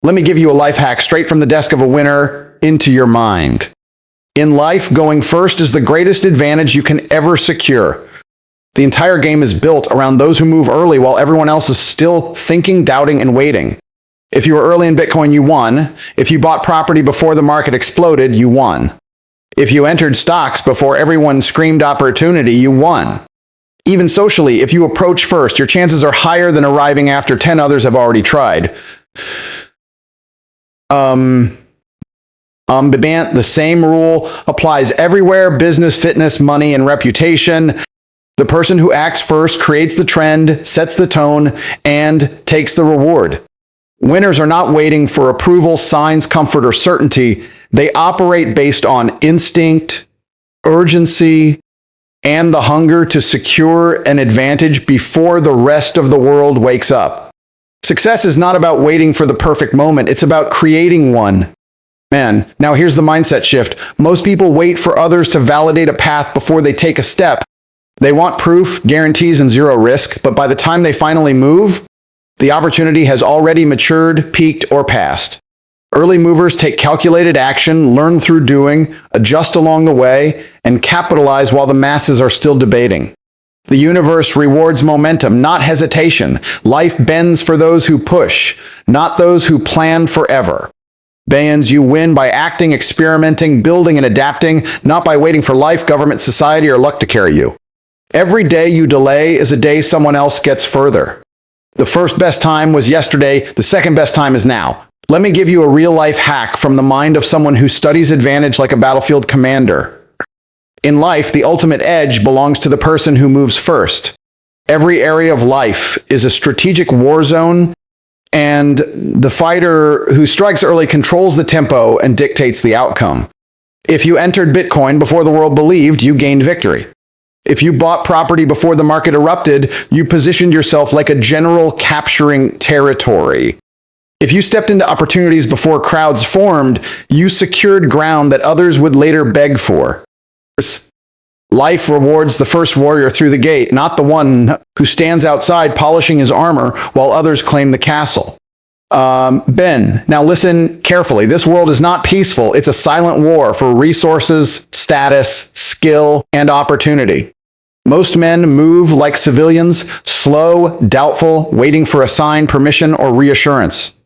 Let me give you a life hack straight from the desk of a winner into your mind. In life, going first is the greatest advantage you can ever secure. The entire game is built around those who move early while everyone else is still thinking, doubting, and waiting. If you were early in Bitcoin, you won. If you bought property before the market exploded, you won. If you entered stocks before everyone screamed opportunity, you won. Even socially, if you approach first, your chances are higher than arriving after 10 others have already tried. The same rule applies everywhere: business, fitness, money, and reputation. The person who acts first creates the trend, sets the tone, and takes the reward. Winners are not waiting for approval, signs, comfort, or certainty. They operate based on instinct, urgency, and the hunger to secure an advantage before the rest of the world wakes up. Success is not about waiting for the perfect moment. It's about creating one. Man, now here's the mindset shift. Most people wait for others to validate a path before they take a step. They want proof, guarantees, and zero risk, but by the time they finally move, the opportunity has already matured, peaked, or passed. Early movers take calculated action, learn through doing, adjust along the way, and capitalize while the masses are still debating. The universe rewards momentum, not hesitation. Life bends for those who push, not those who plan forever. Bayans, you win by acting, experimenting, building, and adapting, not by waiting for life, government, society, or luck to carry you. Every day you delay is a day someone else gets further. The first best time was yesterday, the second best time is now. Let me give you a real-life hack from the mind of someone who studies advantage like a battlefield commander. In life, the ultimate edge belongs to the person who moves first. Every area of life is a strategic war zone, and the fighter who strikes early controls the tempo and dictates the outcome. If you entered Bitcoin before the world believed, you gained victory. If you bought property before the market erupted, you positioned yourself like a general capturing territory. If you stepped into opportunities before crowds formed, you secured ground that others would later beg for. Life rewards the first warrior through the gate, not the one who stands outside polishing his armor while others claim the castle. Ben, now listen carefully. This world is not peaceful. It's a silent war for resources, status, skill, and opportunity. Most men move like civilians, slow, doubtful, waiting for a sign, permission, or reassurance.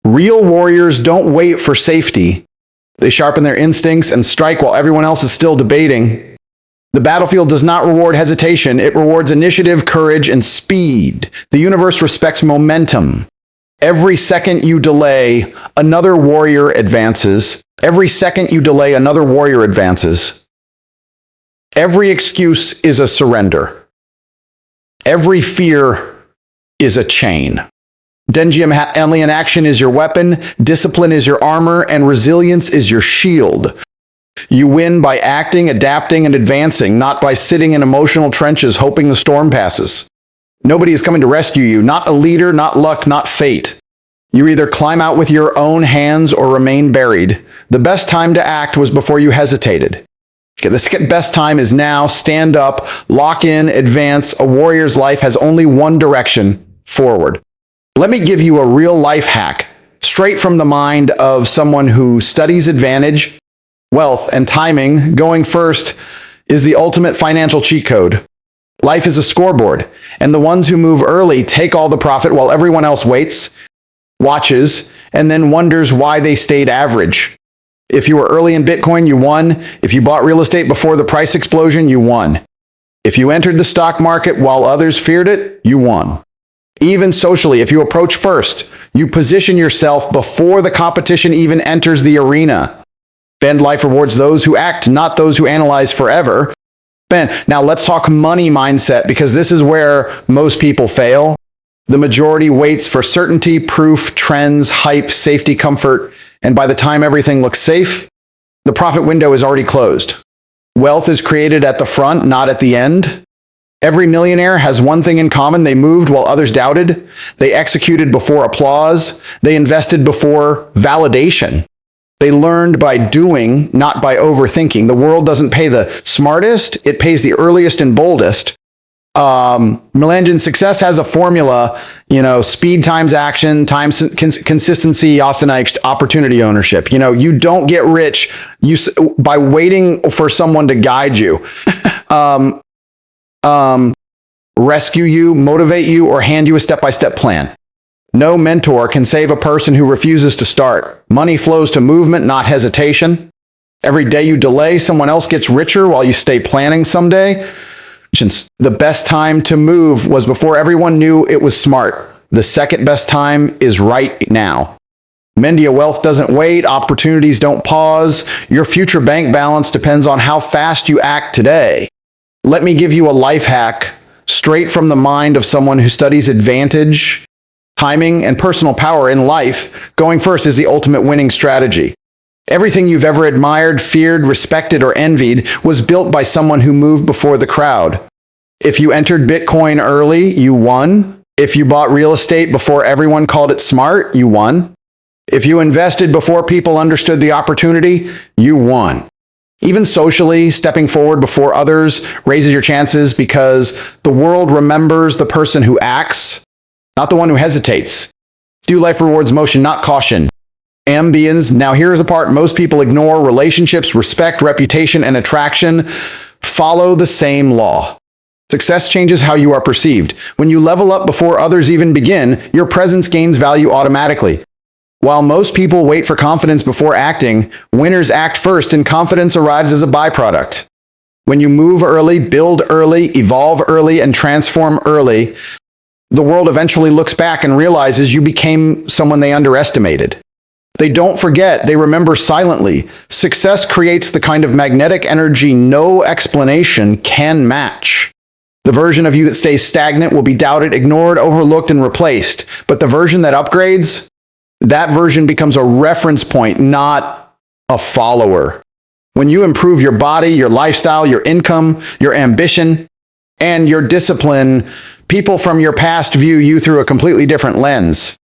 Real warriors don't wait for safety. They sharpen their instincts and strike while everyone else is still debating. The battlefield does not reward hesitation. It rewards initiative, courage, and speed. The universe respects momentum. Every second you delay, another warrior advances. Every second you delay, another warrior advances. Every excuse is a surrender. Every fear is a chain. Denjiam alien action is your weapon, discipline is your armor, and resilience is your shield. You win by acting, adapting, and advancing, not by sitting in emotional trenches hoping the storm passes. Nobody is coming to rescue you, not a leader, not luck, not fate. You either climb out with your own hands or remain buried. The best time to act was before you hesitated. The best time is now. Stand up, lock in, advance. A warrior's life has only one direction: forward. Let me give you a real-life hack, straight from the mind of someone who studies advantage, wealth, and timing. Going first is the ultimate financial cheat code. Life is a scoreboard, and the ones who move early take all the profit while everyone else waits, watches, and then wonders why they stayed average. If you were early in Bitcoin, you won. If you bought real estate before the price explosion, you won. If you entered the stock market while others feared it, you won. Even socially, if you approach first, you position yourself before the competition even enters the arena. Ben, life rewards those who act, not those who analyze forever. Ben, now let's talk money mindset, because this is where most people fail. The majority waits for certainty, proof, trends, hype, safety, comfort, and by the time everything looks safe, the profit window is already closed. Wealth is created at the front, not at the end. Every millionaire has one thing in common: they moved while others doubted. They executed before applause. They invested before validation. They learned by doing, not by overthinking. The world doesn't pay the smartest, it pays the earliest and boldest. Melangen success has a formula, speed times action, times consistency, opportunity ownership. You don't get rich by waiting for someone to guide you, rescue you, motivate you, or hand you a step-by-step plan. No mentor can save a person who refuses to start. Money flows to movement, not hesitation. Every day you delay, someone else gets richer while you stay planning someday. The best time to move was before everyone knew it was smart. The second best time is right now. Mendia wealth doesn't wait. Opportunities don't pause. Your future bank balance depends on how fast you act today. Let me give you a life hack straight from the mind of someone who studies advantage, timing, and personal power in life. Going first is the ultimate winning strategy. Everything you've ever admired, feared, respected, or envied was built by someone who moved before the crowd. If you entered Bitcoin early, you won. If you bought real estate before everyone called it smart, you won. If you invested before people understood the opportunity, you won. Even socially, stepping forward before others raises your chances because the world remembers the person who acts, not the one who hesitates. Do life rewards motion, not caution. Ambience. Now here's the part most people ignore. Relationships, respect, reputation, and attraction follow the same law. Success changes how you are perceived. When you level up before others even begin, your presence gains value automatically. While most people wait for confidence before acting, winners act first and confidence arrives as a byproduct. When you move early, build early, evolve early, and transform early, the world eventually looks back and realizes you became someone they underestimated. They don't forget, they remember silently. Success creates the kind of magnetic energy no explanation can match. The version of you that stays stagnant will be doubted, ignored, overlooked, and replaced. But the version that upgrades, that version becomes a reference point, not a follower. When you improve your body, your lifestyle, your income, your ambition, and your discipline, people from your past view you through a completely different lens.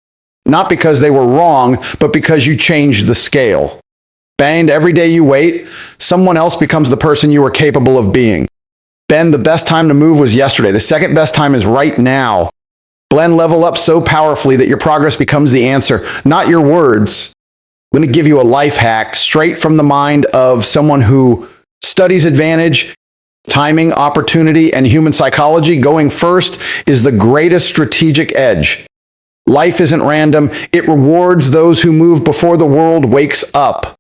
Not because they were wrong, but because you changed the scale. And every day you wait, someone else becomes the person you were capable of being. Ben, the best time to move was yesterday. The second best time is right now. Blend level up so powerfully that your progress becomes the answer, not your words. I'm going to give you a life hack straight from the mind of someone who studies advantage, timing, opportunity, and human psychology. Going first is the greatest strategic edge. Life isn't random. It rewards those who move before the world wakes up.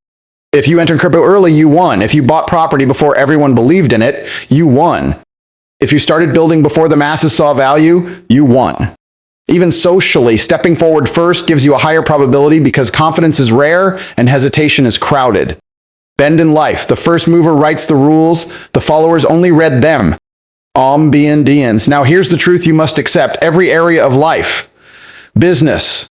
If you entered crypto early, you won. If you bought property before everyone believed in it, you won. If you started building before the masses saw value, you won. Even socially, stepping forward first gives you a higher probability because confidence is rare and hesitation is crowded. Bend in life. The first mover writes the rules. The followers only read them. Ambience. Now here's the truth you must accept. Every area of life, business,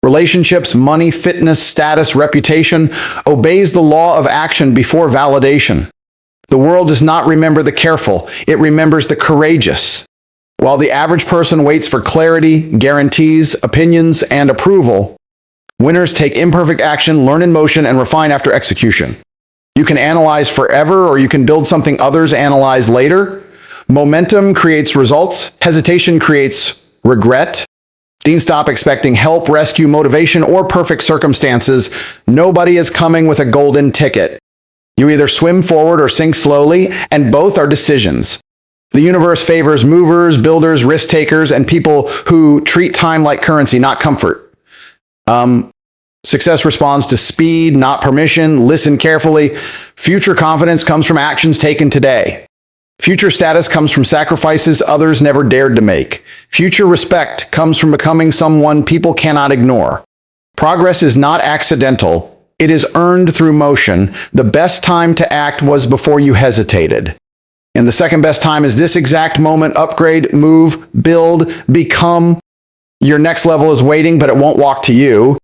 relationships, money, fitness, status, reputation, obeys the law of action before validation. The world does not remember the careful. It remembers the courageous. While the average person waits for clarity, guarantees, opinions, and approval, winners take imperfect action, learn in motion, and refine after execution. You can analyze forever, or you can build something others analyze later. Momentum creates results. Hesitation creates regret. Stop expecting help, rescue, motivation, or perfect circumstances. Nobody is coming with a golden ticket. You either swim forward or sink slowly, and both are decisions. The universe favors movers, builders, risk takers, and people who treat time like currency, not comfort. Success responds to speed, not permission. Listen carefully. Future confidence comes from actions taken today. Future status comes from sacrifices others never dared to make. Future respect comes from becoming someone people cannot ignore. Progress is not accidental. It is earned through motion. The best time to act was before you hesitated. And the second best time is this exact moment. Upgrade, move, build, become. Your next level is waiting, but it won't walk to you.